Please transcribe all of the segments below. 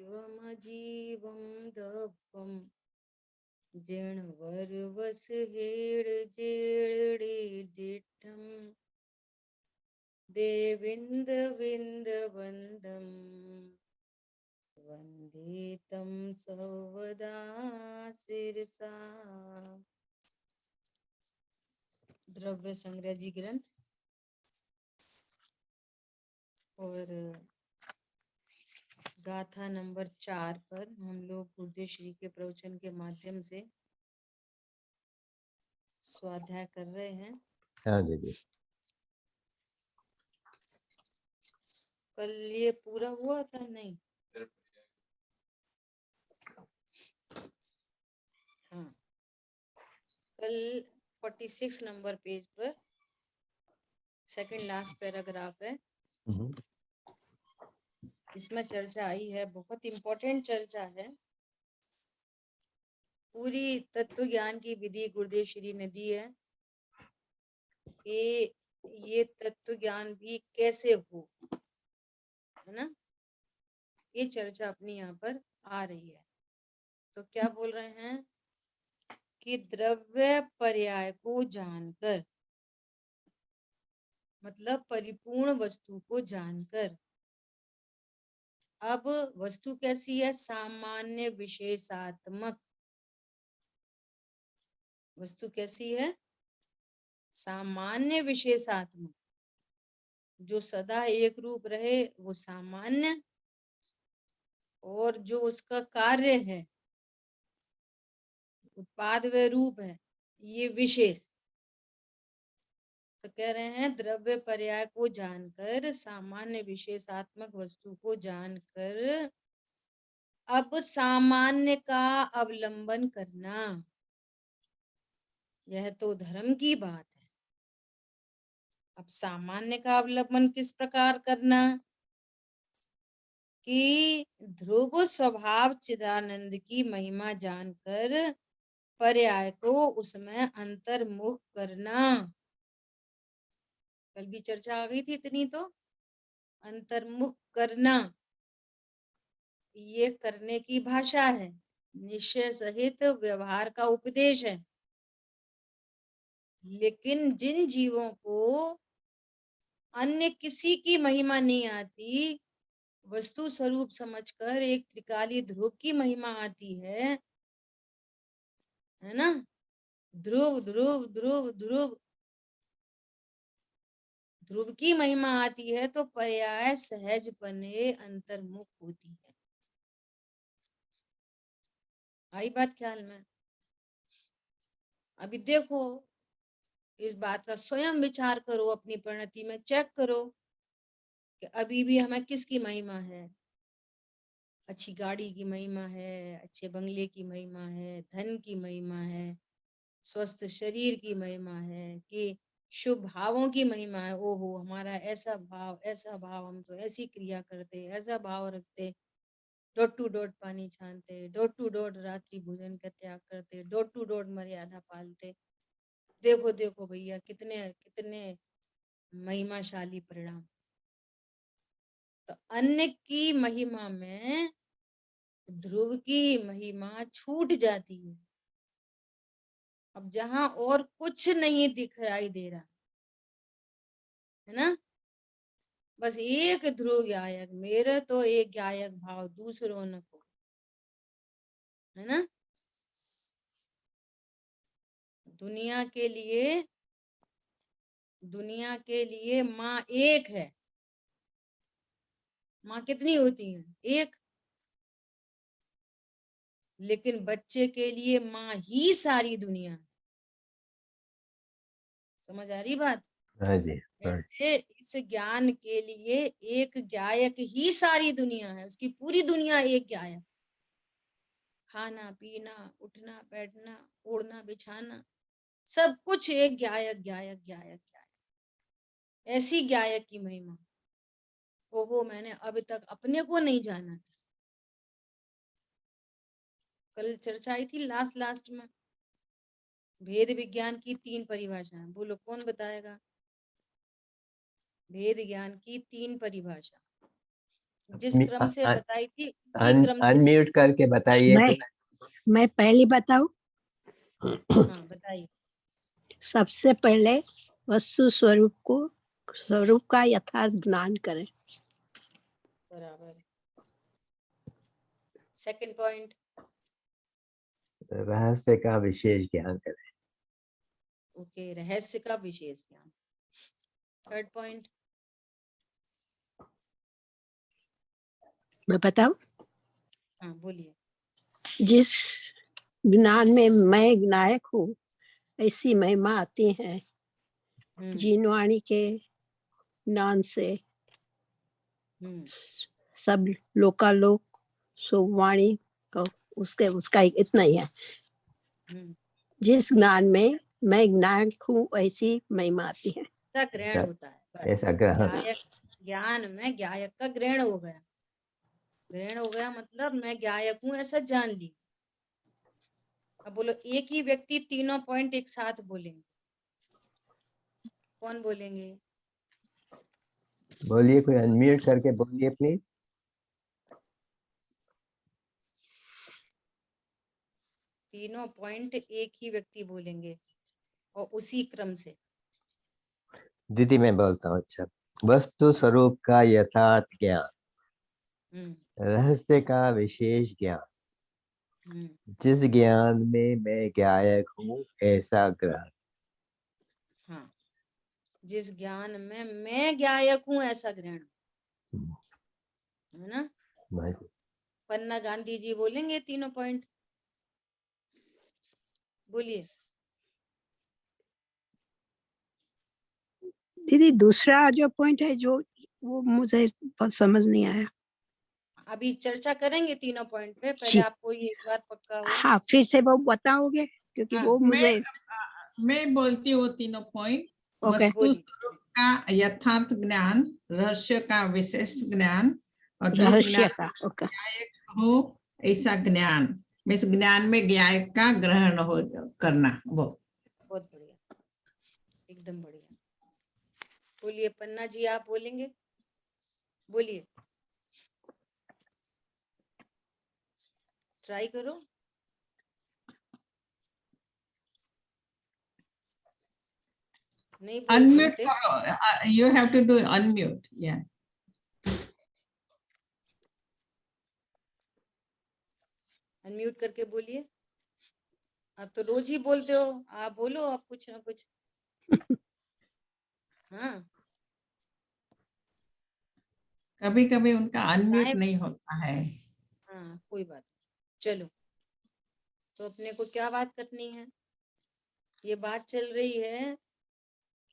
शिवमजीवं दभं जिणवरवसहेळजेळडिदिठं देविन्दविन्दवन्दं वन्दे तं सर्वदा शिरसा। द्रव्य संग्रह जी ग्रंथ और गाथा नंबर 4 पर हम लोग गुरुदेव श्री के प्रवचन के माध्यम से स्वाध्याय कर रहे हैं। हाँ दीदी, कल ये पूरा हुआ था नहीं? हाँ, कल 46 नंबर पेज पर सेकंड लास्ट पैराग्राफ है। इसमें चर्चा आई है, बहुत इम्पोर्टेंट चर्चा है। पूरी तत्व ज्ञान की विधि गुरुदेव श्री ने दी है कि ये तत्व ज्ञान भी कैसे हो, है ना। ये चर्चा अपनी यहाँ पर आ रही है। तो क्या बोल रहे हैं कि द्रव्य पर्याय को जानकर, मतलब परिपूर्ण वस्तु को जानकर, अब वस्तु कैसी है? सामान्य विशेषात्मक। वस्तु कैसी है? सामान्य विशेषात्मक। जो सदा एक रूप रहे वो सामान्य, और जो उसका कार्य है, उत्पाद व रूप है, ये विशेष। तो कह रहे हैं द्रव्य पर्याय को जानकर, सामान्य विशेषात्मक वस्तु को जानकर अब सामान्य का अवलंबन करना, यह तो धर्म की बात है। अब सामान्य का अवलंबन किस प्रकार करना? कि ध्रुव स्वभाव चिदानंद की महिमा जानकर पर्याय को उसमें अंतर्मुख करना। कल भी चर्चा आ गई थी इतनी, तो अंतर्मुख करना ये करने की भाषा है, निश्चय सहित व्यवहार का उपदेश है। लेकिन जिन जीवों को अन्य किसी की महिमा नहीं आती, वस्तु स्वरूप समझकर एक त्रिकाली ध्रुव की महिमा आती है ना। ध्रुव ध्रुव ध्रुव ध्रुव ध्रुव की महिमा आती है तो पर्याय सहजपने अंतर्मुख होती है। आई बात ख्याल में? अभी देखो, इस बात का स्वयं विचार करो, अपनी परिणति में चेक करो कि अभी भी हमें किसकी महिमा है? अच्छी गाड़ी की महिमा है, अच्छे बंगले की महिमा है, धन की महिमा है, स्वस्थ शरीर की महिमा है, कि शुभ भावों की महिमा है। ओहो, हमारा ऐसा भाव, ऐसा भाव, हम तो ऐसी क्रिया करते, ऐसा भाव रखते, डॉट टू डॉट पानी छानते, डॉट टू डॉट रात्रि भोजन का त्याग करते, डॉट टू डॉट मर्यादा पालते। देखो देखो भैया, कितने कितने महिमाशाली परिणाम। तो अन्य की महिमा में ध्रुव की महिमा छूट जाती है। अब जहां और कुछ नहीं दिखाई दे रहा है ना, बस एक ध्रुव गायक, मेरे तो एक गायक भाव, दूसरों न को, है ना। दुनिया के लिए माँ एक है। माँ कितनी होती है? एक। लेकिन बच्चे के लिए माँ ही सारी दुनिया है। समझ आ रही बात? हाँ जी, हाँ। ऐसे इस ज्ञान के लिए एक गायक ही सारी दुनिया है, उसकी पूरी दुनिया एक गायक। खाना पीना, उठना बैठना, ओढ़ना बिछाना, सब कुछ एक गायक गायक गायक गायक। ऐसी गायक की महिमा, ओहो, मैंने अब तक अपने को नहीं जाना था। कल चर्चा आई थी लास्ट में, भेद विज्ञान की 3 परिभाषाएं। बोलो कौन बताएगा? भेद ज्ञान की 3 परिभाषा। जिस क्रम से बताई थी उसी क्रम से अनम्यूट करके बताइए। मैं पहले बताऊं। हाँ बताइए। सबसे पहले वस्तु स्वरूप का यथार्थ ज्ञान करें। बराबर। सेकंड पॉइंट, रहस्य का विशेष ज्ञान करें। ओके, रहस्य का विशेष ज्ञान। थर्ड पॉइंट, मैं बताऊं। हाँ बोलिए। जिस ज्ञान में मैं नायक हूँ ऐसी महिमा आती है जीनवाणी के ज्ञान से सब लोकालोक सुवाणी को उसका इतना ही है। जिस ज्ञान में मैं नायक हूँ ऐसी महिमा आती है। ग्रहण होता है, ऐसा ग्रहण। ज्ञान में ज्ञायक का ग्रहण हो गया। ग्रहण हो गया मतलब मैं ज्ञायक हूँ ऐसा जान ली। अब बोलो, एक ही व्यक्ति तीनों पॉइंट एक साथ बोलेंगे, कौन बोलेंगे? बोलिए, कोई अनम्यूट करके बोलिए प्लीज। तीनों पॉइंट एक ही व्यक्ति बोलेंगे और उसी क्रम से। दीदी मैं बोलता हूँ। अच्छा, वस्तु स्वरूप का यथार्थ ज्ञान, रहस्य का विशेष ज्ञान, जिस ज्ञान में मैं ज्ञायक हूँ ऐसा ग्रहण। हाँ, जिस ज्ञान में मैं ज्ञायक हूँ ऐसा ग्रहण, है ना? पन्ना गांधी जी बोलेंगे तीनों पॉइंट, बोलिए। दीदी दूसरा जो पॉइंट है जो वो मुझे बहुत समझ नहीं आया। अभी चर्चा करेंगे तीनों पॉइंट पे, पहले आपको ये एक बार पक्का हो। हाँ, फिर से वो बताओगे क्योंकि वो मुझे मैं बोलती हूँ तीनों पॉइंट। वस्तु स्वरूप का यथार्थ ज्ञान, रहस्य का विशेष ज्ञान, और जिस ज्ञान ज्ञायक हो ऐसा ज्ञान। इस ज्ञान में ज्ञायक का ग्रहण हो करना। वो बहुत बढ़िया, एकदम बढ़िया। बोलिए पन्ना जी, आप बोलेंगे, बोलिए, ट्राई करो। नहीं अनम्यूट करो, you have to do unmute. या अनम्यूट करके बोलिए। आप तो रोज ही बोलते हो, आप बोलो आप कुछ ना कुछ। हाँ, कभी कभी उनका अनम्यूट नहीं होता है। हाँ कोई बात। चलो, तो अपने को क्या बात करनी है? ये बात चल रही है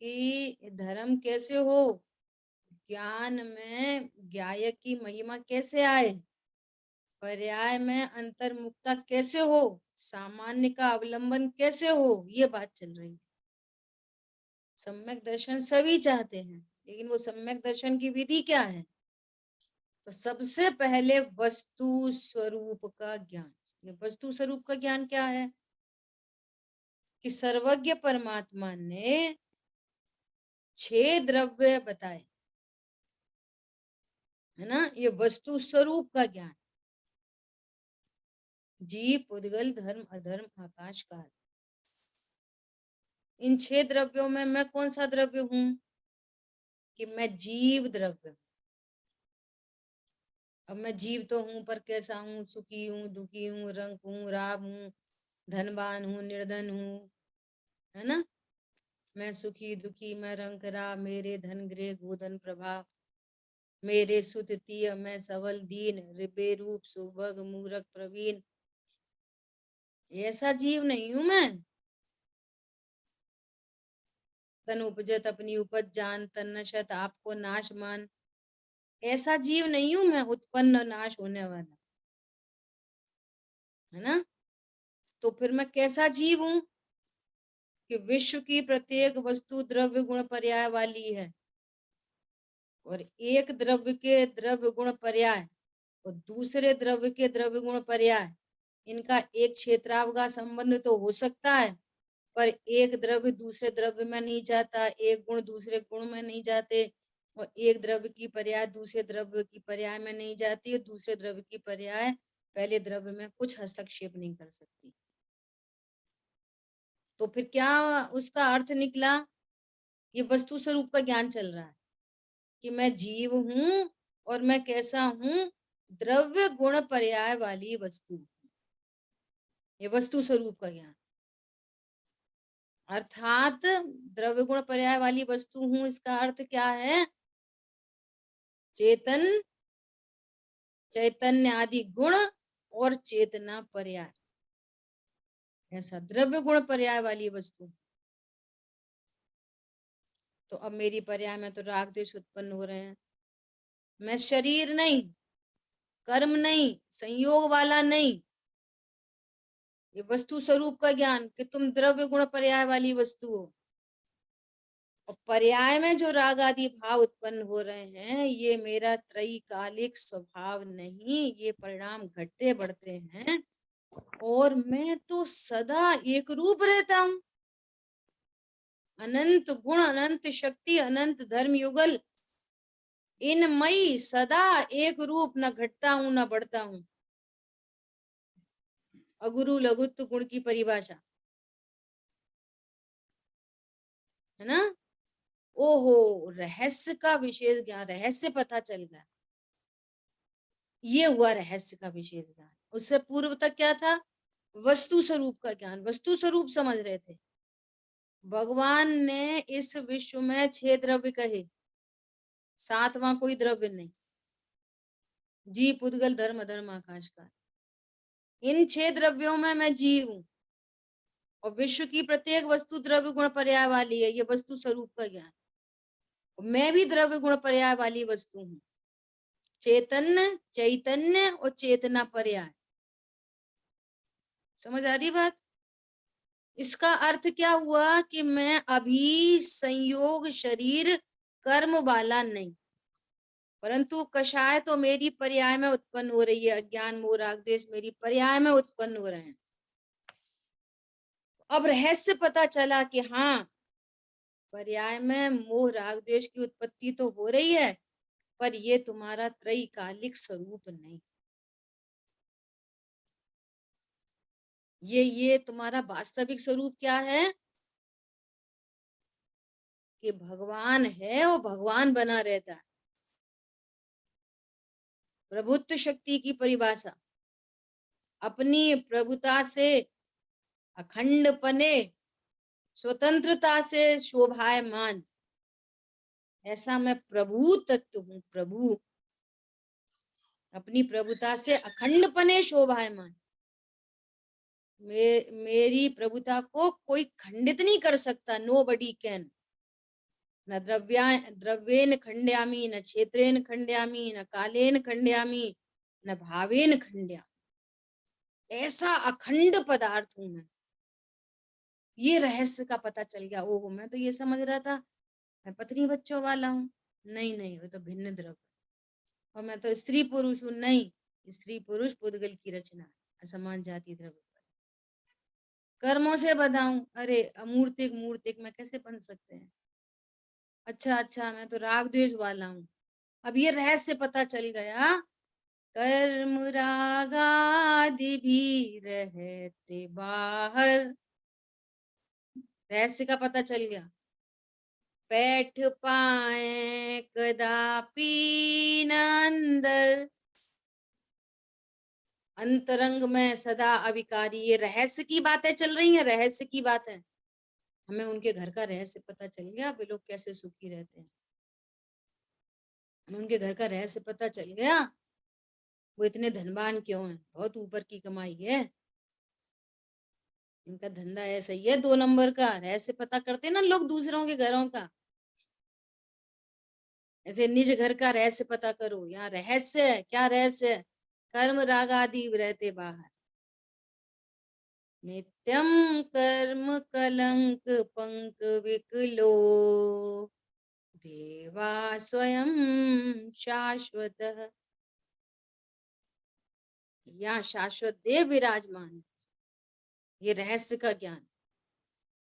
कि धर्म कैसे हो, ज्ञान में ज्ञायक की महिमा कैसे आए, पर्याय में अंतर्मुखता कैसे हो, सामान्य का अवलंबन कैसे हो, ये बात चल रही है। सम्यक दर्शन सभी चाहते हैं, लेकिन वो सम्यक दर्शन की विधि क्या है? तो सबसे पहले वस्तु स्वरूप का ज्ञान। वस्तु स्वरूप का ज्ञान क्या है? कि सर्वज्ञ परमात्मा ने 6 द्रव्य बताए, है ना? ये वस्तु स्वरूप का ज्ञान। जीव, पुद्गल, धर्म, अधर्म, आकाश, काल। इन 6 द्रव्यों में मैं कौन सा द्रव्य हूं? कि मैं जीव द्रव्य हूं। अब मैं जीव तो हूं, पर कैसा हूं? सुखी हूं, दुखी हूं, रंग हूं, राब हूं, धनवान हूं, निर्धन हूं, है ना? मैं सुखी दुखी, मैं रंग राब, मेरे धन गृह गोधन प्रभा, मेरे सुत तीय, मैं सबल दीन, बेरूप सुभग मूरख प्रवीण। ऐसा जीव नहीं हूं मैं। तन उपजत अपनी उपज जान, तन नशत आपको नाश मान। ऐसा जीव नहीं हूं मैं, उत्पन्न नाश होने वाला, है ना? तो फिर मैं कैसा जीव हूं? कि विश्व की प्रत्येक वस्तु द्रव्य गुण पर्याय वाली है, और एक द्रव्य के द्रव्य गुण पर्याय और दूसरे द्रव्य के द्रव्य गुण पर्याय, इनका एक क्षेत्रावगा संबंध तो हो सकता है, पर एक द्रव्य दूसरे द्रव्य में नहीं जाता, एक गुण दूसरे गुण में नहीं जाते, और एक द्रव्य की पर्याय दूसरे द्रव्य की पर्याय में नहीं जाती, और दूसरे द्रव्य की पर्याय पहले द्रव्य में कुछ हस्तक्षेप नहीं कर सकती। तो फिर क्या उसका अर्थ निकला? ये वस्तु स्वरूप का ज्ञान चल रहा है कि मैं जीव हूं और मैं कैसा हूं, द्रव्य गुण पर्याय वाली वस्तु। ये वस्तु स्वरूप का ज्ञान, अर्थात द्रव्य गुण पर्याय वाली वस्तु हूं, इसका अर्थ क्या है? चेतन, चैतन्य आदि गुण और चेतना पर्याय, ऐसा द्रव्य गुण पर्याय वाली वस्तु। तो अब मेरी पर्याय में तो राग द्वेष उत्पन्न हो रहे हैं। मैं शरीर नहीं, कर्म नहीं, संयोग वाला नहीं, ये वस्तु स्वरूप का ज्ञान कि तुम द्रव्य गुण पर्याय वाली वस्तु हो। और पर्याय में जो राग आदि भाव उत्पन्न हो रहे हैं, ये मेरा त्रैकालिक स्वभाव नहीं, ये परिणाम घटते बढ़ते हैं, और मैं तो सदा एक रूप रहता हूं। अनंत गुण, अनंत शक्ति, अनंत धर्म युगल, इनमयी सदा एक रूप, न घटता हूं न बढ़ता हूं। अगुरु लघुत्व गुण की परिभाषा है ना। ओहो, रहस्य का विशेष ज्ञान, रहस्य पता चल गया, ये हुआ रहस्य का विशेष ज्ञान। उससे पूर्व तक क्या था? वस्तु स्वरूप का ज्ञान, वस्तु स्वरूप समझ रहे थे। भगवान ने इस विश्व में 6 द्रव्य कहे, 7वां कोई द्रव्य नहीं। जीव, उद्गल, धर्म, अधर्म, आकाश का। इन 6 द्रव्यों में मैं जीव हूं, और विश्व की प्रत्येक वस्तु द्रव्य गुण पर्याय वाली है, ये वस्तु स्वरूप का ज्ञान। मैं भी द्रव्य गुण पर्याय वाली वस्तु हूं, चैतन्य, चैतन्य और चेतना पर्याय। समझ आ रही बात? इसका अर्थ क्या हुआ कि मैं अभी संयोग शरीर कर्म वाला नहीं, परंतु कषाय तो मेरी पर्याय में उत्पन्न हो रही है। अज्ञान, मोह, राग, द्वेष मेरी पर्याय में उत्पन्न हो रहे हैं। अब रहस्य पता चला कि हाँ, पर्याय में मोह राग द्वेष की उत्पत्ति तो हो रही है, पर ये तुम्हारा त्रैकालिक स्वरूप नहीं, ये तुम्हारा वास्तविक स्वरूप क्या है? कि भगवान है और भगवान बना रहता है। प्रभुत्व शक्ति की परिभाषा, अपनी प्रभुता से, अखंडपने, स्वतंत्रता से शोभायमान, ऐसा मैं प्रभु तत्व हूं। प्रभु अपनी प्रभुता से अखंडपने शोभायमान, मेरी प्रभुता को कोई खंडित नहीं कर सकता। Nobody can. न द्रव्येन खंड्यामी, न क्षेत्रेन खंड्यामी, न कालेन खंड्यामी, न भावेन खंड्यामी। ऐसा अखंड पदार्थ हूं मैं। ये रहस्य का पता चल गया। ओहो, मैं तो ये समझ रहा था मैं पत्नी बच्चों वाला हूँ। नहीं नहीं, वो तो भिन्न द्रव्य। और मैं तो स्त्री पुरुष हूँ। नहीं, स्त्री पुरुष पुद्गल की रचना, असमान जाति द्रव्य। कर्मों से बधाऊं, अरे अमूर्तिक मूर्तिक में कैसे बन सकते हैं? अच्छा अच्छा, मैं तो राग द्वेष वाला हूँ। अब ये रहस्य पता चल गया, कर्म रागादि भी रहते बाहर। रहस्य का पता चल गया। बैठ पाए कदापि न अंदर, अंतरंग में सदा अविकारी। ये रहस्य की बातें चल रही हैं, रहस्य की बातें। हमें उनके घर का रहस्य पता चल गया, वे लोग कैसे सुखी रहते हैं। हमें उनके घर का रहस्य पता चल गया, वो इतने धनवान क्यों हैं। बहुत ऊपर की कमाई है इनका, धंधा ऐसा ही है 2 नंबर का। रहस्य पता करते ना लोग दूसरों के घरों का, ऐसे निज घर का रहस्य पता करो। यहाँ रहस्य है। क्या रहस्य है? कर्म राग आदि रहते बाहर। नित्यम कर्म कलंक पंक विकलो, देवा स्वयं शाश्वत। यहाँ शाश्वत देव विराजमान। ये रहस्य का ज्ञान।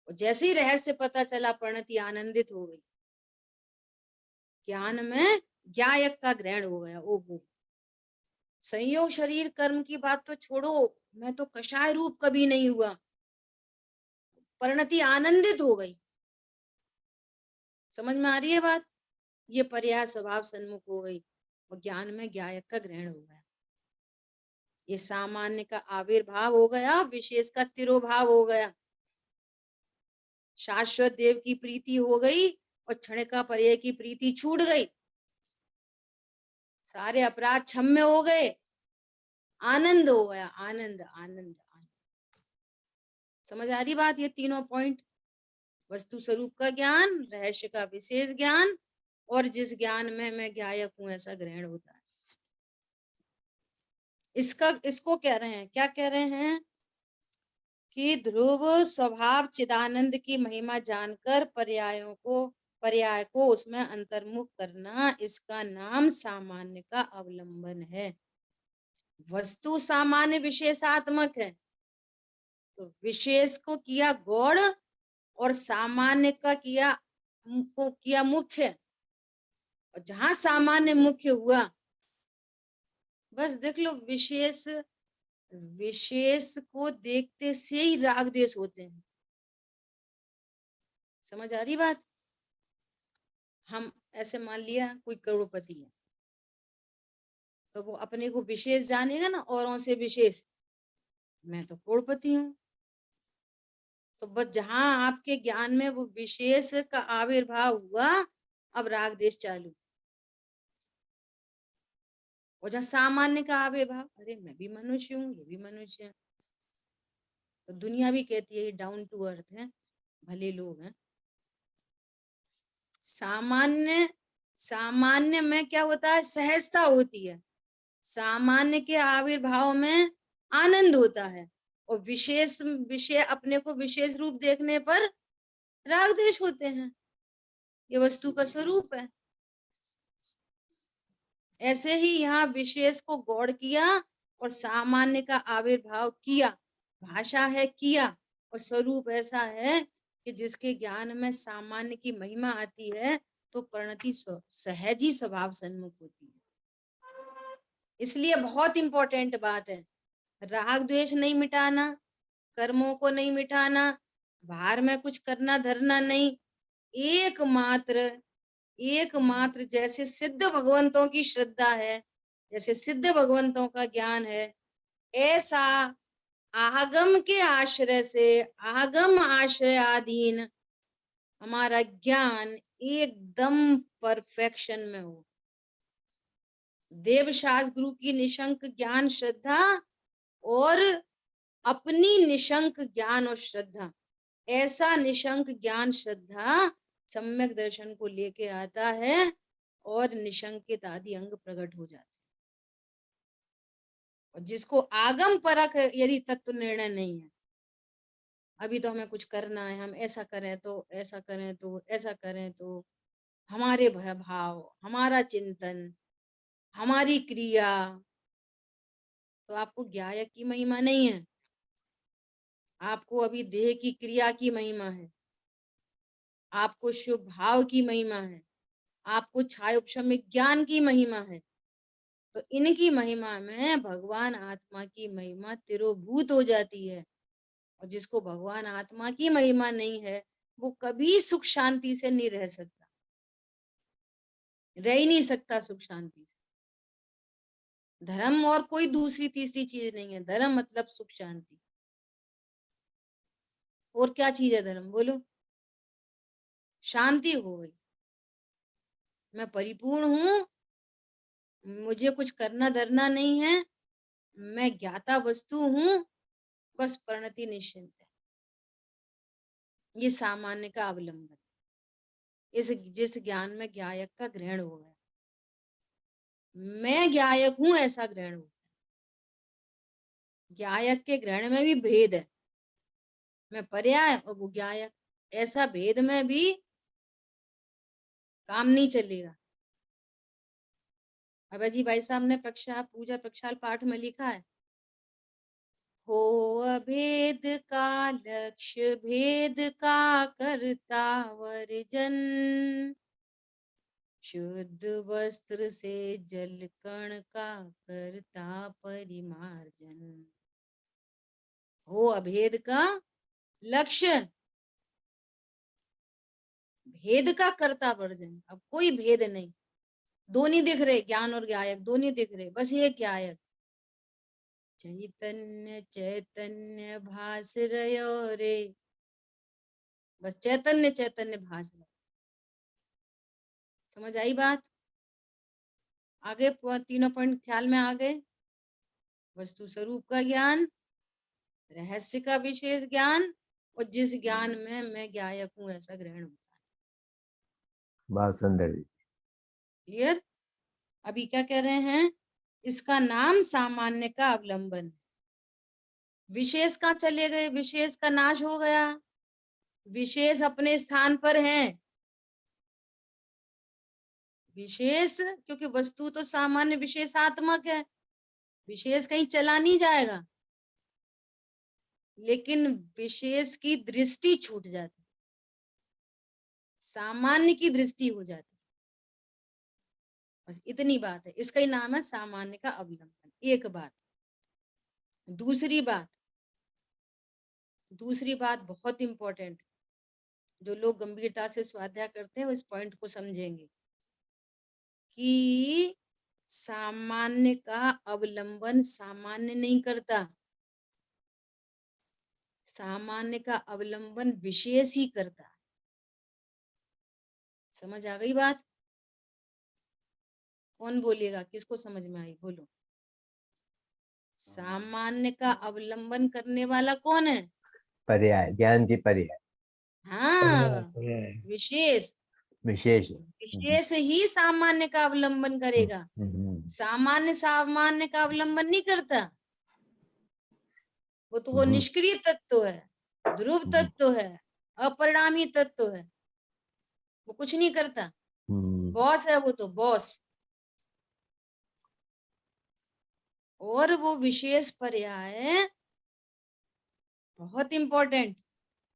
और जैसे ही रहस्य पता चला, परिणति आनंदित हो गई। ज्ञान में ज्ञायक का ग्रहण हो गया। ओहो, संयोग शरीर कर्म की बात तो छोड़ो, मैं तो कषाय रूप कभी नहीं हुआ, परिणति आनंदित हो गई। समझ में आ रही है बात? ये पर्याय स्वभाव सन्मुख हो गई और ज्ञान में ज्ञायक का ग्रहण हो गया। ये सामान्य का आविर्भाव हो गया, विशेष का तिरोभाव हो गया। शाश्वत देव की प्रीति हो गई और क्षण का पर्याय की प्रीति छूट गई। सारे अपराध क्षम्य हो गए, आनंद हो गया, आनंद आनंद आनंद। समझ आ रही बात? ये तीनों पॉइंट, वस्तु स्वरूप का ज्ञान, रहस्य का विशेष ज्ञान, और जिस ज्ञान में मैं ज्ञायक हूं ऐसा ग्रहण होता है। इसको कह रहे हैं, क्या कह रहे हैं कि ध्रुव स्वभाव चिदानंद की महिमा जानकर पर्याय को उसमें अंतर्मुख करना, इसका नाम सामान्य का अवलंबन है। वस्तु सामान्य विशेषात्मक है, तो विशेष को किया गौड़ और सामान्य का किया मुख्य। और जहां सामान्य मुख्य हुआ, बस देख लो, विशेष को देखते से ही राग द्वेष होते हैं। समझ आ रही बात? हम ऐसे मान लिया कोई करोड़पति है, तो वो अपने को विशेष जानेगा ना, औरों से विशेष, मैं तो करोड़पति हूं। तो बस जहां आपके ज्ञान में वो विशेष का आविर्भाव हुआ, अब राग द्वेष चालू। और जहां सामान्य का आविर्भाव, अरे मैं भी मनुष्य हूँ, ये भी मनुष्य है, तो दुनिया भी कहती है ये डाउन टू अर्थ है, भले लोग हैं। सामान्य में क्या होता है? सहजता होती है। सामान्य के आविर्भाव में आनंद होता है, और विषय अपने को विशेष रूप देखने पर राग द्वेष होते हैं। ये वस्तु का स्वरूप है। ऐसे ही यहाँ विशेष को गौड़ किया और सामान्य का आविर्भाव किया। भाषा है किया, और स्वरूप ऐसा है कि जिसके ज्ञान में सामान्य की महिमा आती है तो परिणति सहज ही स्वभाव सन्मुख होती है। इसलिए बहुत इंपॉर्टेंट बात है, राग द्वेष नहीं मिटाना, कर्मों को नहीं मिटाना, बाहर में कुछ करना धरना नहीं, एकमात्र जैसे सिद्ध भगवंतों की श्रद्धा है, जैसे सिद्ध भगवंतों का ज्ञान है, ऐसा आगम के आश्रय से, आगम आश्रयाधीन हमारा ज्ञान एकदम परफेक्शन में हो। देव शास्त्र गुरु की निशंक ज्ञान श्रद्धा और अपनी निशंक ज्ञान और श्रद्धा, ऐसा निशंक ज्ञान श्रद्धा सम्यक दर्शन को लेके आता है और निशंकित आदि अंग प्रकट हो जाते हैं। और जिसको आगम परख यदि तत्व निर्णय नहीं है, अभी तो हमें कुछ करना है, हम ऐसा करें तो ऐसा करें तो ऐसा करें तो, हमारे भाव, हमारा चिंतन, हमारी क्रिया, तो आपको ज्ञायक की महिमा नहीं है, आपको अभी देह की क्रिया की महिमा है, आपको शुभ भाव की महिमा है, आपको छायोपशमिक ज्ञान की महिमा है। तो इनकी महिमा में भगवान आत्मा की महिमा तिरोभूत हो जाती है। और जिसको भगवान आत्मा की महिमा नहीं है, वो कभी सुख शांति से नहीं रह सकता, रह ही नहीं सकता सुख शांति से। धर्म और कोई दूसरी तीसरी चीज नहीं है, धर्म मतलब सुख शांति। और क्या चीज है धर्म? बोलो। शांति हो गई, मैं परिपूर्ण हूं, मुझे कुछ करना धरना नहीं है, मैं ज्ञाता वस्तु हूं, बस परिणति निश्चिंत है। ये सामान्य का अवलंबन, जिस ज्ञान में ज्ञायक का ग्रहण हो गया, मैं ज्ञायक हूं ऐसा ग्रहण हो गया। ज्ञायक के ग्रहण में भी भेद है, मैं पर्याय और वो ज्ञायक, ऐसा भेद में भी काम नहीं चलेगा। अभय जी भाई साहब ने पूजा प्रक्षाल पाठ में लिखा है, हो अभेद का लक्ष्य भेद का करता वर्जन, शुद्ध वस्त्र से जल कण का करता परिमार्जन, हो अभेद का लक्ष्य, भेद का करता वर्जन। अब कोई भेद नहीं, दो नहीं दिख रहे, ज्ञान और ज्ञायक दो नहीं दिख रहे, बस एक ज्ञायक। चैतन्य चैतन्य भास रयो रे, बस चैतन्य चैतन्य भास रहे। समझ आई बात? आगे तीनों पॉइंट ख्याल में आ गए। वस्तु स्वरूप का ज्ञान, रहस्य का विशेष ज्ञान, और जिस ज्ञान में मैं ज्ञायक हूं ऐसा ग्रहण होता है। बहुत सुंदर। क्लियर? अभी क्या कह रहे हैं? इसका नाम सामान्य का अवलंबन है। विशेष कहाँ चले गए? विशेष का नाश हो गया, विशेष अपने स्थान पर हैं। विशेष, क्योंकि वस्तु तो सामान्य विशेषात्मक है, विशेष कहीं चला नहीं जाएगा, लेकिन विशेष की दृष्टि छूट जाती, सामान्य की दृष्टि हो जाती। बस इतनी बात है, इसका ही नाम है सामान्य का अवलंबन। एक बात। दूसरी बात बहुत इंपॉर्टेंट, जो लोग गंभीरता से स्वाध्याय करते हैं वो इस पॉइंट को समझेंगे कि सामान्य का अवलंबन सामान्य नहीं करता, सामान्य का अवलंबन विशेष ही करता है। समझ आ गई बात? कौन बोलेगा, किसको समझ में आई? बोलो। सामान्य का अवलंबन करने वाला कौन है? पर्याय, ज्ञान की पर्याय। हाँ, विशेष। विशेष विशेष ही सामान्य का अवलंबन करेगा, सामान्य सामान्य का अवलंबन नहीं करता। वो तो वो निष्क्रिय तत्व है, ध्रुव तत्व है, अपरिणामी तत्व है, वो कुछ नहीं करता। बॉस है वो तो, बॉस। और वो विशेष पर्याय बहुत इंपॉर्टेंट,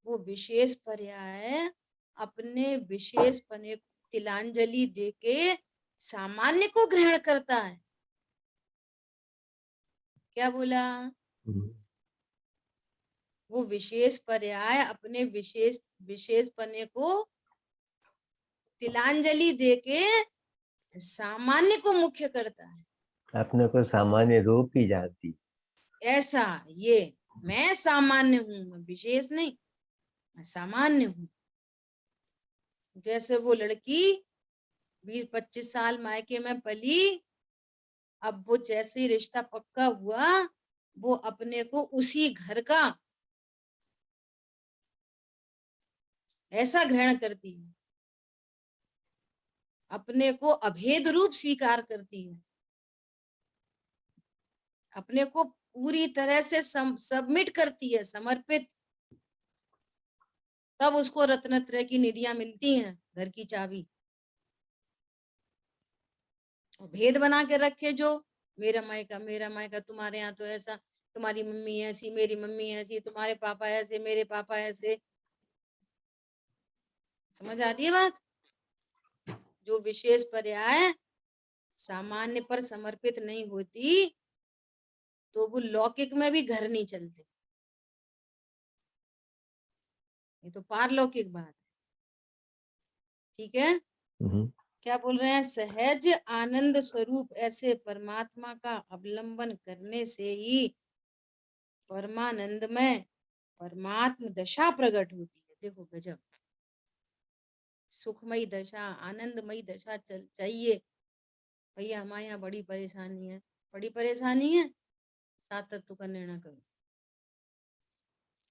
वो विशेष पर्याय अपने विशेष पने तिलांजलि देके सामान्य को ग्रहण करता है। क्या बोला? वो विशेष पर्याय अपने विशेष पने को तिलांजलि देके सामान्य को मुख्य करता है, अपने को सामान्य रूप ही जानती। ऐसा, ये मैं सामान्य हूं, मैं विशेष नहीं, मैं सामान्य हूं। जैसे वो लड़की 20-25 साल मायके में पली, अब वो जैसे ही रिश्ता पक्का हुआ, वो अपने को उसी घर का ऐसा ग्रहण करती है, अपने को अभेद रूप स्वीकार करती है, अपने को पूरी तरह से सबमिट करती है, समर्पित। तब उसको रत्नत्रय की निधियां मिलती हैं, घर की चाबी। भेद बना के रखे जो, मेरा मायका, तुम्हारे यहाँ तो ऐसा, तुम्हारी मम्मी ऐसी, मेरी मम्मी ऐसी, तुम्हारे पापा ऐसे, मेरे पापा ऐसे। समझ आ रही है बात? जो विशेष पर्याय सामान्य पर समर्पित नहीं होती, तो वो लौकिक में भी घर नहीं चलते। ये तो पारलौकिक बात है। ठीक है? क्या बोल रहे हैं? सहज आनंद स्वरूप ऐसे परमात्मा का अवलंबन करने से ही परमानंद में परमात्म दशा प्रकट होती है। देखो गजब, सुखमयी दशा, आनंदमयी दशा चाहिए भैया। हमारे यहाँ बड़ी परेशानी है, बड़ी परेशानी है, सात तत्व का निर्णय करो।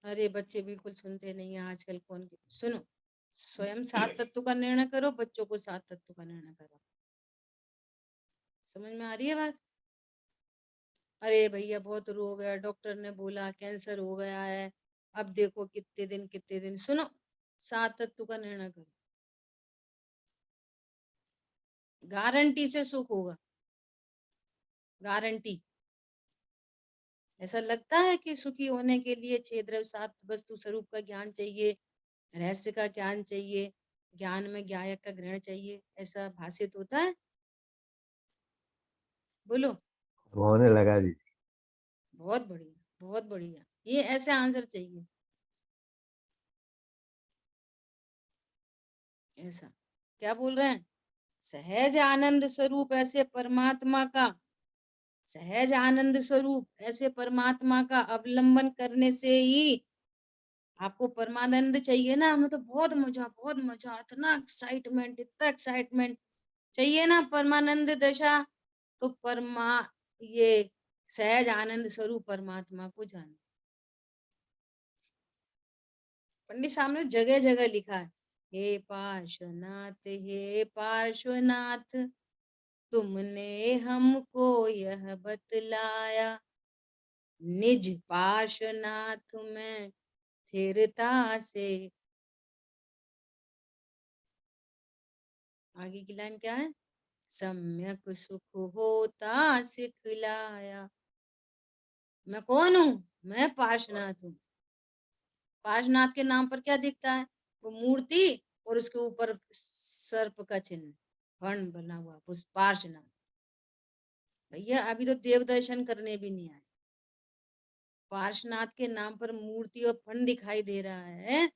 अरे बच्चे बिल्कुल सुनते नहीं है आजकल, कौन? सुनो, स्वयं सात तत्व का निर्णय करो, बच्चों को सात तत्व का निर्णय करो। समझ में आ रही है बात? अरे भैया बहुत रोग है, डॉक्टर ने बोला कैंसर हो गया है, अब देखो कितने दिन। सुनो, सात तत्व का निर्णय करो, गारंटी से सुख होगा, गारंटी। ऐसा लगता है कि सुखी होने के लिए 6 द्रव्य 7 वस्तु स्वरूप का ज्ञान चाहिए, रहस्य का ज्ञान चाहिए, ज्ञान में ज्ञायक का ग्रहण चाहिए, ऐसा भाषित होता है? बोलो। होने लगा दीदी। बहुत बढ़िया, बहुत बढ़िया, ये ऐसे आंसर चाहिए। ऐसा क्या बोल रहे हैं? सहज आनंद स्वरूप ऐसे परमात्मा का, सहज आनंद स्वरूप ऐसे परमात्मा का अवलंबन करने से ही आपको परमानंद चाहिए ना। हमें तो बहुत मजा, इतना एक्साइटमेंट, इतना एक्साइटमेंट चाहिए ना परमानंद दशा। तो ये सहज आनंद स्वरूप परमात्मा को जानो। पंडित साहब ने जगह जगह लिखा है, हे पार्श्वनाथ तुमने हमको यह बतलाया, निज पार्श्वनाथ में स्थिरता से। आगे की लाइन क्या है? सम्यक सुख होता सिखलाया। मैं कौन हूँ? मैं पार्श्वनाथ हूँ। पार्श्वनाथ के नाम पर क्या दिखता है? वो मूर्ति और उसके ऊपर सर्प का चिन्ह, फण बना हुआ, उस पार्श्वनाथ। भैया अभी तो देव दर्शन करने भी नहीं आए, पार्श्वनाथ के नाम पर मूर्ति और फण दिखाई दे रहा है,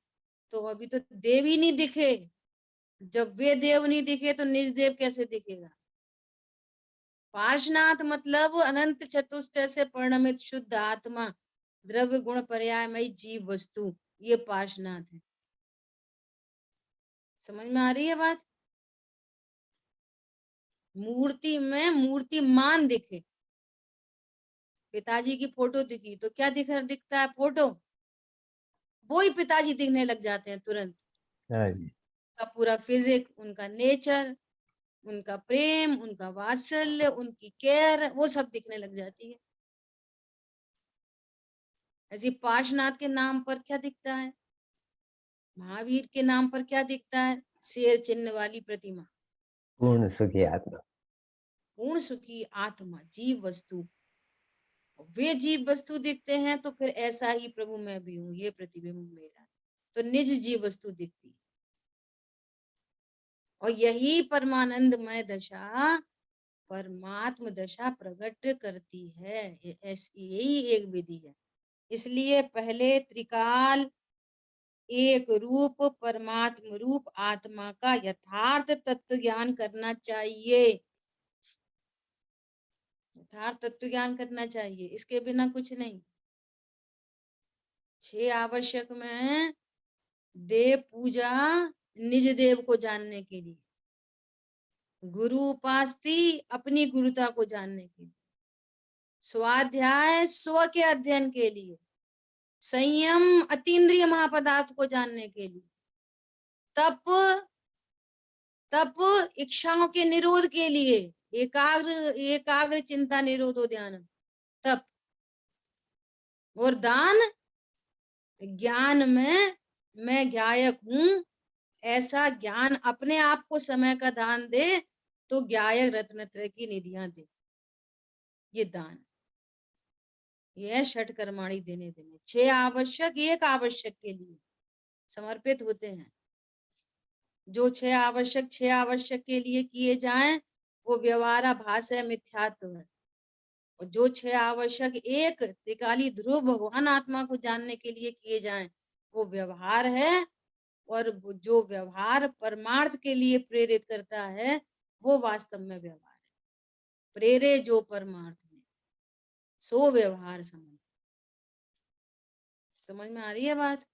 तो अभी तो देव ही नहीं दिखे। जब वे देव नहीं दिखे तो निज देव कैसे दिखेगा? पार्श्वनाथ मतलब अनंत चतुष्ट से परिणमित शुद्ध आत्मा, द्रव्य गुण पर्यायमयी जीव वस्तु, ये पार्श्वनाथ है। समझ में आ रही है बात? मूर्ति में मूर्तिमान दिखे। पिताजी की फोटो दिखी तो क्या दिखता है? फोटो, वो ही पिताजी दिखने लग जाते हैं तुरंत। हाँ जी। का पूरा फिजिक, उनका नेचर, उनका प्रेम, उनका वात्सल्य, उनकी केयर, वो सब दिखने लग जाती है। ऐसी पार्श्वनाथ के नाम पर क्या दिखता है? महावीर के नाम पर क्या दिखता है? शेर चिन्ह वाली प्रतिमा। पूर्ण सुखी आत्मा, पूर्ण सुखी आत्मा, जीव वस्तु। वे जीव वस्तु दिखते हैं तो फिर ऐसा ही प्रभु मैं भी हूँ, ये प्रतिबिंब मेरा, तो निज जीव वस्तु दिखती है। और यही परमानंदमय दशा, परमात्म दशा प्रकट करती है। यही एक विधि है। इसलिए पहले त्रिकाल एक रूप परमात्म रूप आत्मा का यथार्थ तत्व ज्ञान करना चाहिए। यथार्थ तत्व ज्ञान करना चाहिए, इसके बिना कुछ नहीं। 6 आवश्यक में देव पूजा, निज देव को जानने के लिए, गुरु उपास्ति अपनी गुरुता को जानने के लिए, स्वाध्याय स्व के अध्ययन के लिए, संयम अतीन्द्रिय महापदार्थ को जानने के लिए, तप तप इच्छाओं के निरोध के लिए, एकाग्र चिंता निरोधो ध्यान, तप, और दान ज्ञान में मैं ज्ञायक हूं, ऐसा ज्ञान अपने आप को समय का दान दे तो ज्ञायक रत्नत्रय की निधियां दे। ये दान, ये षट कर्माणी देने देने। 6 आवश्यक एक आवश्यक के लिए समर्पित होते हैं। जो 6 आवश्यक के लिए किए जाएं वो व्यवहाराभास है, मिथ्यात्व है। और जो 6 आवश्यक एक त्रिकाली ध्रुव भगवान आत्मा को जानने के लिए किए जाएं वो व्यवहार है। और जो व्यवहार परमार्थ के लिए प्रेरित करता है वो वास्तव में व्यवहार है। प्रेरे जो परमार्थ में सो व्यवहार समझ में आ रही है बात?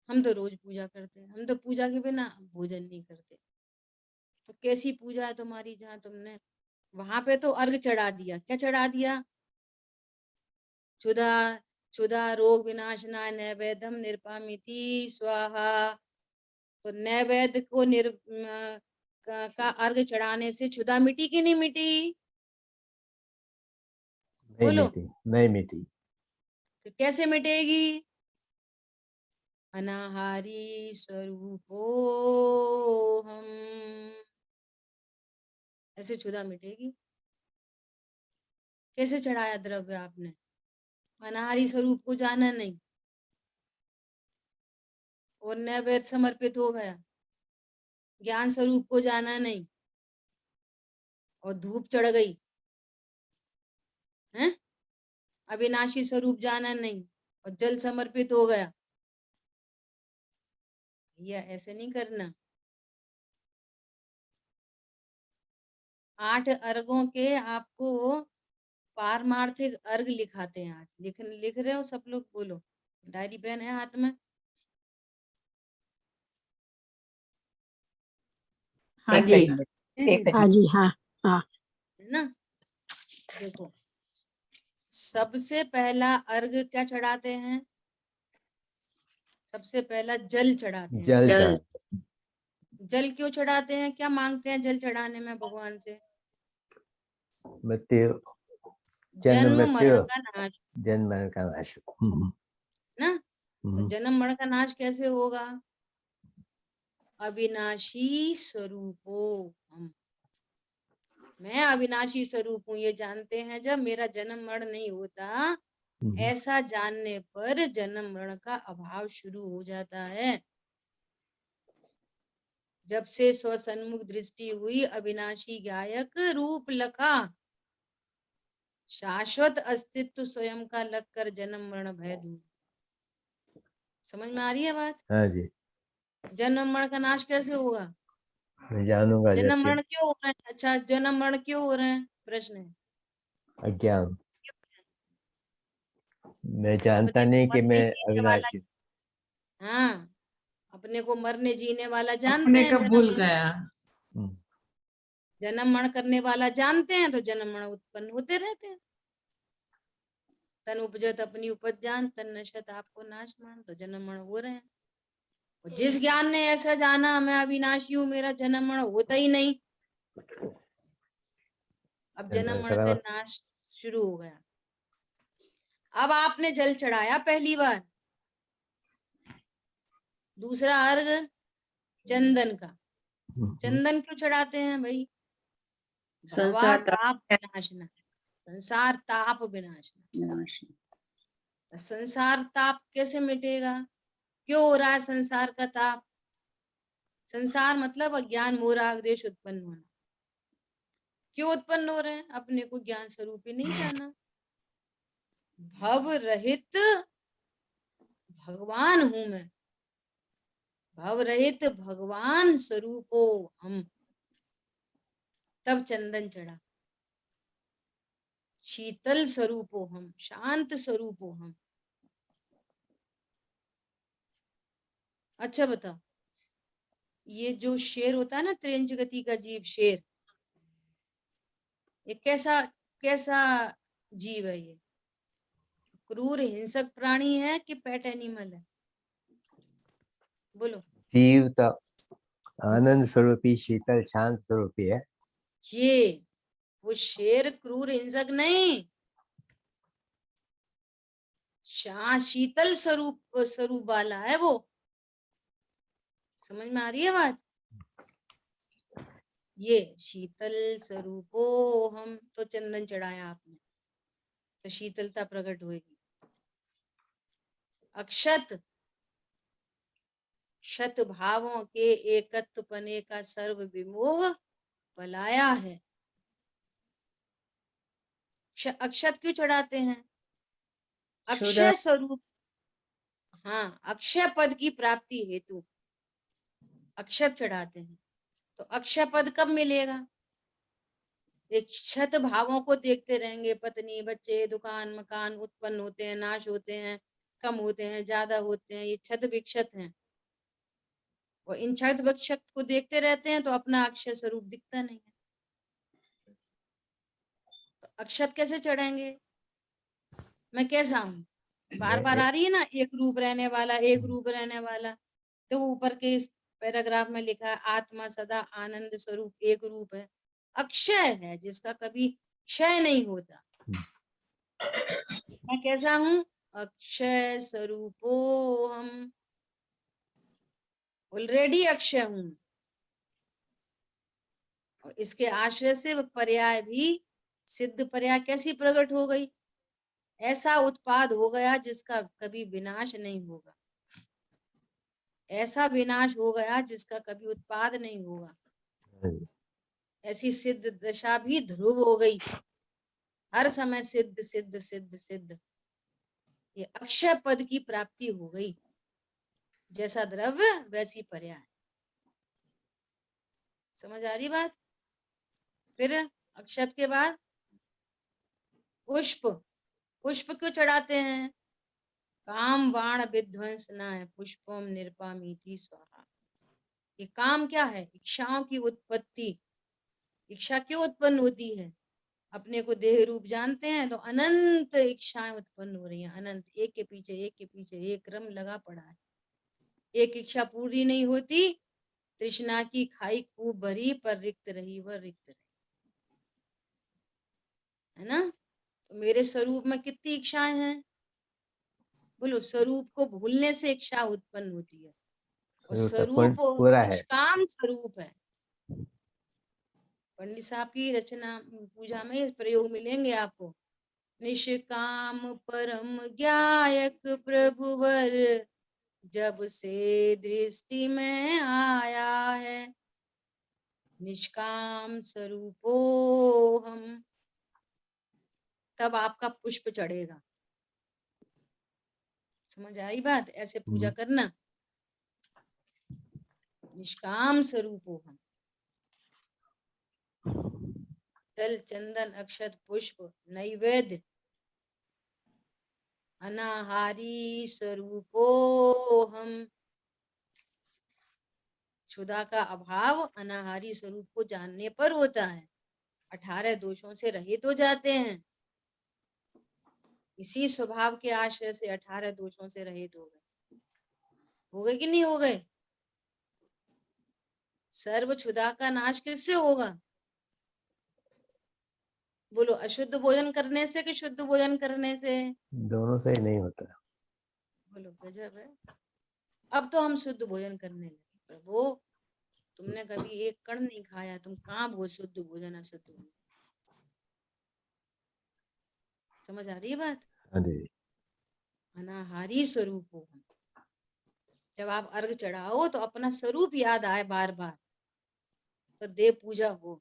हम तो रोज पूजा करते हैं, हम तो पूजा के बिना भोजन नहीं करते। तो कैसी पूजा है तुम्हारी जहाँ तुमने वहां पे तो अर्घ चढ़ा दिया? क्या चढ़ा दिया? क्षुधा क्षुधा रोग विनाशना नैवेद्यम निरपामिति स्वाहा। तो नैवेद्य को का अर्घ चढ़ाने से क्षुधा मिटी कि नहीं मिटी? बोलो। नहीं मिटी। तो कैसे मिटेगी? अनाहारी स्वरूपो हम, ऐसे क्षुधा मिटेगी। कैसे चढ़ाया द्रव्य आपने? अनाहारी स्वरूप को जाना नहीं। और नैवेद्य समर्पित हो गया, ज्ञान स्वरूप को जाना नहीं, और धूप चढ़ गई है, अविनाशी स्वरूप जाना नहीं, और जल समर्पित हो गया, या ऐसे नहीं करना। 8 अर्घों के आपको पारमार्थिक अर्घ लिखाते हैं। आज लिख रहे हो सब लोग? बोलो, डायरी पेन है हाथ में? हाँ जी, हाँ जी, हाँ हाँ, है ना। देखो, सबसे पहला अर्घ क्या चढ़ाते हैं? सबसे पहला जल चढ़ाते हैं। जल जल क्यों चढ़ाते हैं? क्या मांगते हैं जल चढ़ाने में भगवान से? मृत्यु, जन्म मरण का नाश, जन्म मरण का नाश ना। तो जन्म मरण का नाश कैसे होगा? अविनाशी स्वरूपो हम, मैं अविनाशी स्वरूप हूँ, ये जानते हैं जब मेरा जन्म मरण नहीं होता, ऐसा जानने पर जन्म मरण का अभाव शुरू हो जाता है। जब से स्वसन्मुख दृष्टि हुई, अविनाशी गायक रूप लखा, शाश्वत अस्तित्व स्वयं का लग कर जन्म मरण भय दूर। समझ में आ रही है बात? हाँ जी, जन्म मरण का नाश कैसे होगा? मैं जानूंगा जन्म जैसे मरण क्यों हो रहे हैं? अच्छा, जन्म मरण क्यों हो रहे हैं? प्रश्न है। अज्ञान, मैं जानता अपने को नहीं कि मरने मैं जीने वाला, अविनाशी। हाँ, अपने को मरने जीने वाला जानते अपने हैं, को भूल गया। जन्म मरण करने वाला जानते हैं, तो जन्म मरण उत्पन्न होते रहते हैं। तन उपजत अपनी उपज जान, तन नशत आपको नाश मान, तो जन्म मरण हो रहे हैं। और जिस ज्ञान ने ऐसा जाना मैं अविनाशी हूँ, मेरा जन्म मरण होता ही नहीं, अब जन्म मरण का नाश शुरू हो गया। अब आपने जल चढ़ाया पहली बार, दूसरा अर्घ चंदन का। चंदन क्यों चढ़ाते हैं भाई? संसार ताप विनाशना, संसार ताप विनाशना। संसार ताप कैसे मिटेगा? क्यों हो रहा है संसार का ताप? संसार मतलब अज्ञान मोह राग द्वेष उत्पन्न होना। क्यों उत्पन्न हो रहे हैं? अपने को ज्ञान स्वरूप ही नहीं जाना। भव रहित भगवान हूं मैं, भव रहित भगवान स्वरूपो हम, तब चंदन चढ़ा। शीतल स्वरूपो हम, शांत स्वरूपो हम। अच्छा बताओ, ये जो शेर होता है ना, त्रिंज गति का जीव शेर, ये कैसा कैसा जीव है? ये क्रूर हिंसक प्राणी है कि पेट एनिमल है? बोलो। जीव तो आनंद स्वरूपी शीतल शांत स्वरूपी है। ये वो शेर क्रूर हिंसक नहीं, शीतल स्वरूप वाला है वो। समझ में आ रही है बात? ये शीतल स्वरूपो हम, तो चंदन चढ़ाया आपने तो शीतलता प्रकट होगी। अक्षत, क्षत भावों के एकत्व पने का सर्व विमोह पलाया है। अक्षत क्यों चढ़ाते हैं? अक्षय स्वरूप, हाँ, अक्षय पद की प्राप्ति हेतु अक्षत चढ़ाते हैं। तो अक्षय पद कब मिलेगा? एक क्षत भावों को देखते रहेंगे, पत्नी बच्चे दुकान मकान उत्पन्न होते हैं, नाश होते हैं, कम होते हैं, ज्यादा होते हैं, ये क्षत विक्षत हैं। और इन क्षत विक्षत को देखते रहते हैं तो अपना अक्षय स्वरूप दिखता नहीं है। तो अक्षत कैसे चढ़ेंगे? मैं कैसा हूँ? बार बार आ रही है ना, एक रूप रहने वाला, एक रूप रहने वाला। तो ऊपर के इस पैराग्राफ में लिखा है, आत्मा सदा आनंद स्वरूप एक रूप है, अक्षय है, जिसका कभी क्षय नहीं होता। मैं कैसा हूँ? अक्षय स्वरूपो हम, ऑलरेडी अक्षय हूं। और इसके आश्रय से पर्याय भी सिद्ध, पर्याय कैसी प्रकट हो गई? ऐसा उत्पाद हो गया जिसका कभी विनाश नहीं होगा, ऐसा विनाश हो गया जिसका कभी उत्पाद नहीं होगा। ऐसी सिद्ध दशा भी ध्रुव हो गई, हर समय सिद्ध सिद्ध सिद्ध सिद्ध। ये अक्षय पद की प्राप्ति हो गई, जैसा द्रव्य वैसी पर्याय। समझ आ रही बात? फिर अक्षत के बाद पुष्प। पुष्प क्यों चढ़ाते हैं? काम बाण विध्वंस न है पुष्पम निरपामीति स्वाहा। ये काम क्या है? इच्छाओं की उत्पत्ति। इच्छा क्यों उत्पन्न होती है? अपने को देह रूप जानते हैं तो अनंत इच्छाएं उत्पन्न हो रही हैं, अनंत, एक के पीछे एक के पीछे एक क्रम लगा पड़ा है। एक इच्छा पूरी नहीं होती, तृष्णा की खाई खूब भरी पर रिक्त रही वह रिक्त रही, है ना? तो मेरे स्वरूप में कितनी इच्छाएं हैं? बोलो, स्वरूप को भूलने से इच्छा उत्पन्न होती है, और स्वरूप पूरा है। निष्काम स्वरूप है। पंडित साहब की रचना पूजा में इस प्रयोग मिलेंगे आपको। निष्काम परम ज्ञायक प्रभुवर जब से दृष्टि में आया है, निष्काम स्वरूपो हम। तब आपका पुष्प चढ़ेगा। समझ आई बात? ऐसे पूजा करना, निष्काम स्वरूपो हम। जल चंदन अक्षत पुष्प नैवेद्य अनाहारी स्वरूपो हम। क्षुधा का अभाव अनाहारी स्वरूप को जानने पर होता है। 18 दोषों से रहित हो जाते हैं। इसी स्वभाव के आश्रय से 18 दोषों से रहित हो गए। हो गए कि नहीं हो गए? सर्व क्षुधा का नाश किससे होगा? बोलो, अशुद्ध भोजन करने से कि शुद्ध भोजन करने से? दोनों से नहीं होता। बोलो, गजब है। अब तो हम शुद्ध भोजन करने लगे। प्रभु, तुमने कभी एक कण नहीं खाया, तुम कहाँ बहुत शुद्ध भोजन अशुद्ध भोजन। समझ आ रही है बात? हाँ जी। अनाहारी स्वरूप हो। जब आप अर्घ चढ़ाओ तो अपना स्वरूप याद आए बार बार, तो देव पूजा हो।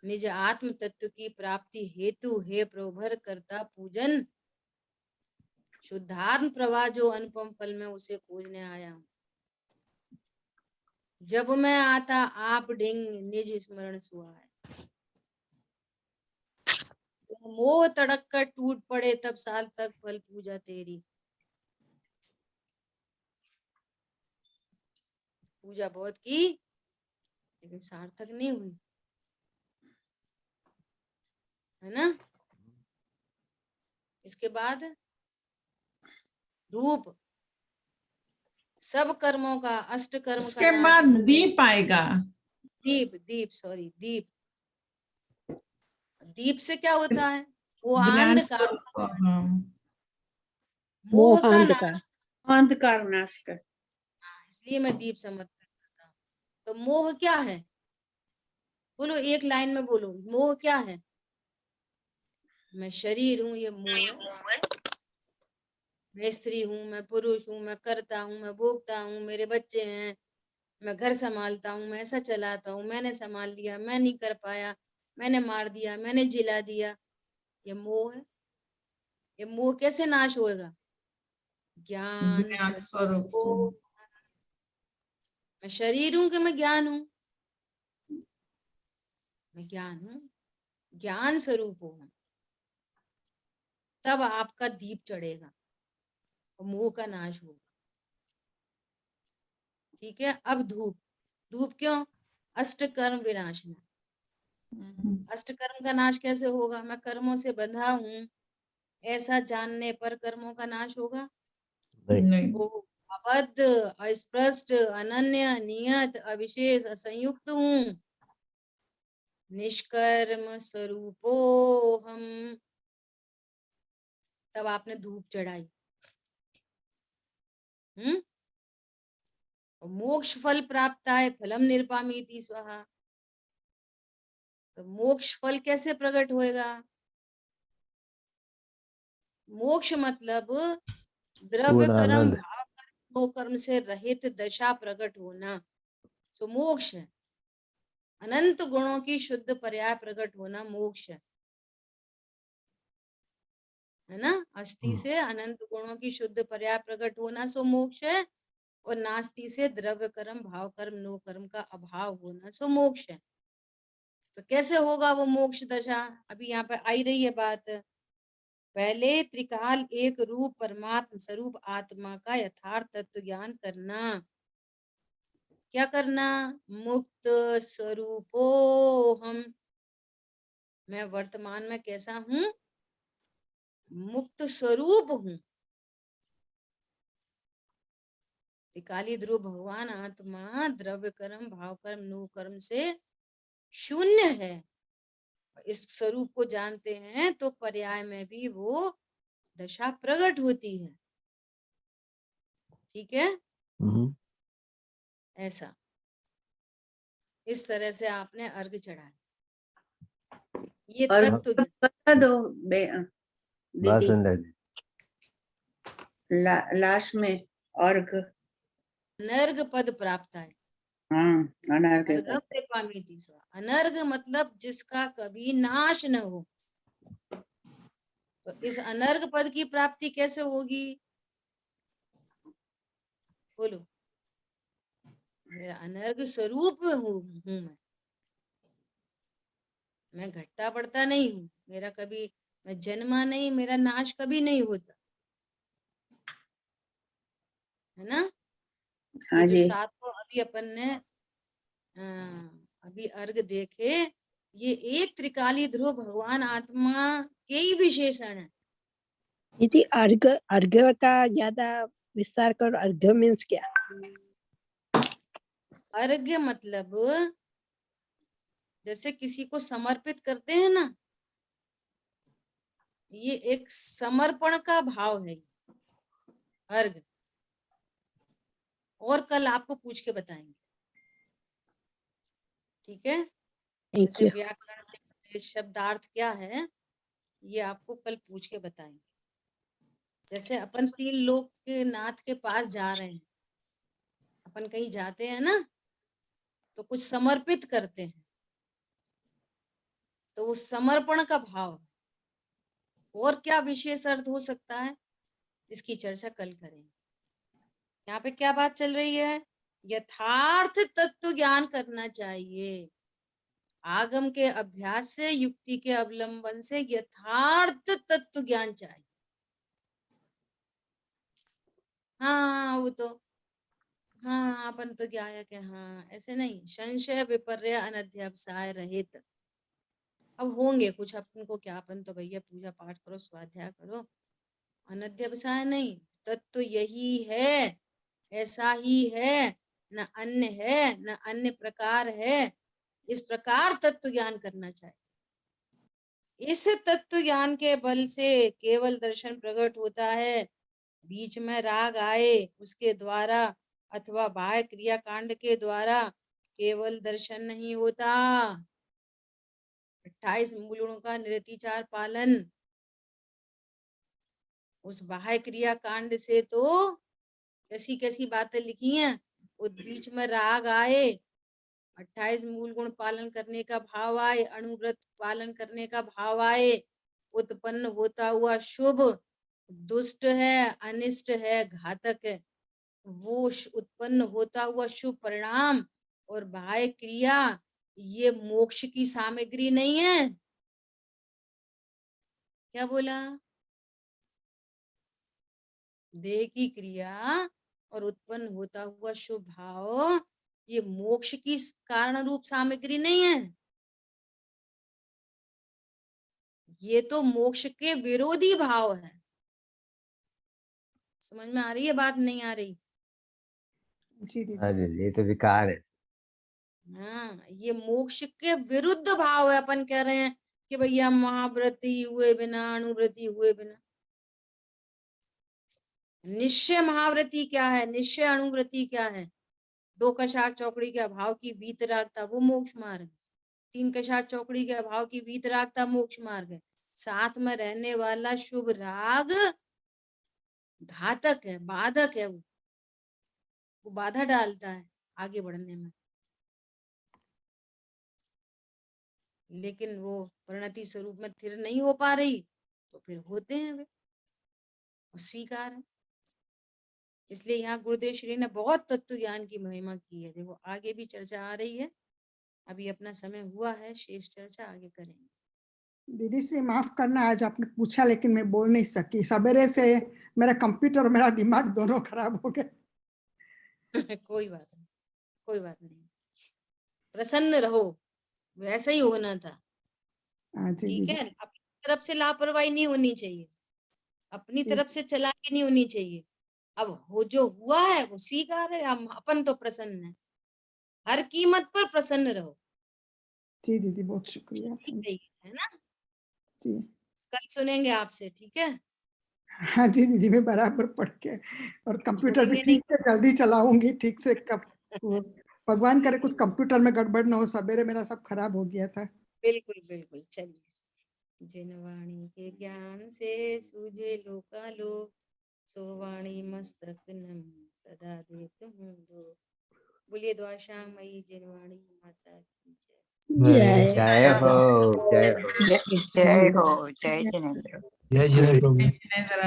निज आत्म तत्व की प्राप्ति हेतु हे प्रभुभर करता पूजन, शुद्धात्म प्रवाह जो अनुपम फल में उसे खोजने आया हूं। जब मैं आता आप ढिंग निज स्मरण सुहाए, मोह तड़क कर टूट पड़े तब साल तक फल पूजा तेरी। पूजा बहुत की लेकिन सार्थक नहीं हुई, है ना? इसके बाद धूप, सब कर्मों का, अष्ट कर्म का उसके नाश। बाद दीप आएगा। दीप, दीप, सॉरी, दीप। दीप से क्या होता है? वो ज्ञान अंधकार, स्वरूप हम। मोह का नाश। अंधकार, अंधकार नाश कर। इसलिए मैं दीप समर्पित करता हूँ। तो मोह क्या है? बोलो, एक लाइन में बोलो, मोह क्या है? मैं शरीर हूँ, ये मोह है। मैं स्त्री हूँ, मैं पुरुष हूँ, मैं करता हूँ, मैं भोगता हूँ, मेरे बच्चे हैं, मैं घर संभालता हूँ, मैं ऐसा चलाता हूँ, मैंने संभाल लिया, मैं नहीं कर पाया, मैंने मार दिया, मैंने जिला दिया, ये मोह है। ये मोह कैसे नाश होएगा? ज्ञान ज्ञान स्वरूप से। स्वरूप। मैं शरीर हूं कि मैं ज्ञान हूं? मैं ज्ञान हूं, ज्ञान स्वरूप हूं। तब आपका दीप चढ़ेगा और मोह का नाश होगा। ठीक है? अब धूप। धूप क्यों? अष्ट कर्म विनाशना। अष्ट कर्म का नाश कैसे होगा? मैं कर्मों से बंधा हूं ऐसा जानने पर कर्मों का नाश होगा? नहीं। वो अबद्ध, अस्पष्ट, अनन्य, नियत, अविशेष, असंयुक्त हूं, निष्कर्म स्वरूपो हम। तब आपने धूप चढ़ाई। और मोक्ष फल प्राप्त है, फलम निरपामीति स्वाहा। तो मोक्ष फल कैसे प्रकट होएगा? मोक्ष मतलब द्रव्य पूर्ण कर्म आनंद। भाव दो कर्म से रहित दशा प्रकट होना सो मोक्ष है। अनंत गुणों की शुद्ध पर्याय प्रकट होना मोक्ष है ना। अस्थि से अनंत गुणों की शुद्ध पर्याय प्रकट होना सो मोक्ष है, और नास्ति से द्रव्य कर्म भाव कर्म नो कर्म का अभाव होना सो मोक्ष है। तो कैसे होगा वो मोक्ष दशा? अभी यहाँ पे आई रही है बात। पहले त्रिकाल एक रूप परमात्म स्वरूप आत्मा का यथार्थ तत्व ज्ञान करना। क्या करना? मुक्त स्वरूपो हम, मैं वर्तमान में कैसा हूं? मुक्त स्वरूप हूं। त्रिकाली ध्रुव भगवान आत्मा द्रव्य कर्म भाव कर्म नो कर्म से शून्य है। इस स्वरूप को जानते हैं तो पर्याय में भी वो दशा प्रकट होती है। ठीक है, ऐसा इस तरह से आपने अर्घ चढ़ाया। ये तत्व बता दो दीदी लास्ट में अर्घ अनर्घ पद प्राप्त है। अनर्घ अनर्घ मतलब जिसका कभी नाश न हो। तो इस अनर्घ पद की प्राप्ति कैसे होगी? बोलो। मेरा अनर्घ स्वरूप हूँ मैं घटता बढ़ता नहीं हूँ। मेरा कभी, मैं जन्मा नहीं, मेरा नाश कभी नहीं होता है ना। ये जो सातों अभी अपन ने अभी अर्घ देखे, ये एक त्रिकाली ध्रुव भगवान आत्मा के ही विशेषण है। यदि अर्घ अर्घ का ज्यादा विस्तार करो, अर्घ मीन्स क्या? अर्घ मतलब जैसे किसी को समर्पित करते हैं ना, ये एक समर्पण का भाव है अर्घ। और कल आपको पूछ के बताएंगे, ठीक है। जैसे व्याकरण से शब्दार्थ क्या है ये आपको कल पूछ के बताएंगे। जैसे अपन तीन लोग के नाथ के पास जा रहे हैं, अपन कहीं जाते हैं ना तो कुछ समर्पित करते हैं, तो वो समर्पण का भाव। और क्या विशेष अर्थ हो सकता है इसकी चर्चा कल करेंगे। यहाँ पे क्या बात चल रही है? यथार्थ तत्व ज्ञान करना चाहिए। आगम के अभ्यास से, युक्ति के अवलंबन से यथार्थ तत्व ज्ञान चाहिए। हाँ वो तो हाँ अपन तो क्या है कि हाँ ऐसे नहीं, संशय विपर्य अनध्यवसाय रहित। अब होंगे कुछ अपन को क्या, अपन तो भैया पूजा पाठ करो स्वाध्याय करो, अनध्यवसाय नहीं। तत्व यही है, ऐसा ही है, न अन्य है न अन्य प्रकार है। इस प्रकार तत्व ज्ञान करना चाहिए। इस तत्व ज्ञान के बल से केवल दर्शन प्रकट होता है। बीच में राग आए उसके द्वारा अथवा बाह्य क्रिया कांड के द्वारा केवल दर्शन नहीं होता। 28 मूल गुणों का निरतिचार पालन, उस बाह्य क्रिया कांड से तो कैसी कैसी बातें लिखी हैं। उस बीच में राग आए, 28 मूल गुण पालन करने का भाव आए, अणुव्रत पालन करने का भाव आए, उत्पन्न होता हुआ शुभ दुष्ट है, अनिष्ट है, घातक है, वो उत्पन्न होता हुआ शुभ परिणाम और बाह्य क्रिया ये मोक्ष की सामग्री नहीं है। क्या बोला? देह की क्रिया और उत्पन्न होता हुआ शुभ भाव ये मोक्ष की कारण रूप सामग्री नहीं है। ये तो मोक्ष के विरोधी भाव है। समझ में आ रही है बात? नहीं आ रही? जी दीदी, ये तो विकार है। हाँ, ये मोक्ष के विरुद्ध भाव है। अपन कह रहे हैं कि भैया महाव्रती हुए बिना, अणुव्रती हुए बिना। निश्चय महाव्रती क्या है, निश्चय अणुव्रती क्या है? 2 कषाय चौकड़ी के अभाव की वीतरागता वो मोक्ष मार्ग है। 3 कषाय चौकड़ी के अभाव की वीतरागता मोक्ष मार्ग है। साथ में रहने वाला शुभ राग घातक है, बाधक है वो। वो बाधा डालता है आगे बढ़ने में, लेकिन वो परिणति स्वरूप में स्थिर नहीं हो पा रही तो फिर होते हैं वे, और स्वीकार है। इसलिए यहाँ गुरुदेव श्री ने बहुत तत्व ज्ञान की महिमा की है। देखो आगे भी चर्चा आ रही है, अभी अपना समय हुआ है, शेष चर्चा आगे करेंगे। दीदी श्री माफ करना, आज आपने पूछा लेकिन मैं बोल नहीं सकी, सवेरे से मेरा कंप्यूटर और मेरा दिमाग दोनों खराब हो गए। कोई बात नहीं, कोई बात नहीं, प्रसन्न रहो, वैसा ही होना था। ठीक है, अपनी तरफ से लापरवाही नहीं होनी चाहिए, अपनी तरफ से चालाकी नहीं होनी चाहिए। अब हो जो हुआ है वो स्वीकार है, हम अपन तो प्रसन्न है, हर कीमत पर प्रसन्न रहो। जी दीदी बहुत शुक्रिया। है ना जी, कल सुनेंगे आपसे, ठीक है। हाँ जी दीदी, मैं बराबर पढ़ के और कंप्यूटर भी छोड़ेंगे ठीक से जल्दी चलाऊंगी, ठीक से। कब वो भगवान करे कुछ कंप्यूटर में गड़बड़ ना हो, सवेरे मेरा सब खराब हो गया था। बिल्कुल बिल्कुल, चलिए। जिन वाणी के ज्ञान से सूझे लोकालोक, सो वाणी मस्तक नम सदा दे तुम दो। बोलिए द्वारशाम मई जिन वाणी माता की जय। जय हो, जय हो। जय हो, जय जिनेंद्र। जय जय प्रभु। जिनेंद्र।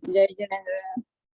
जय जिनेंद्र।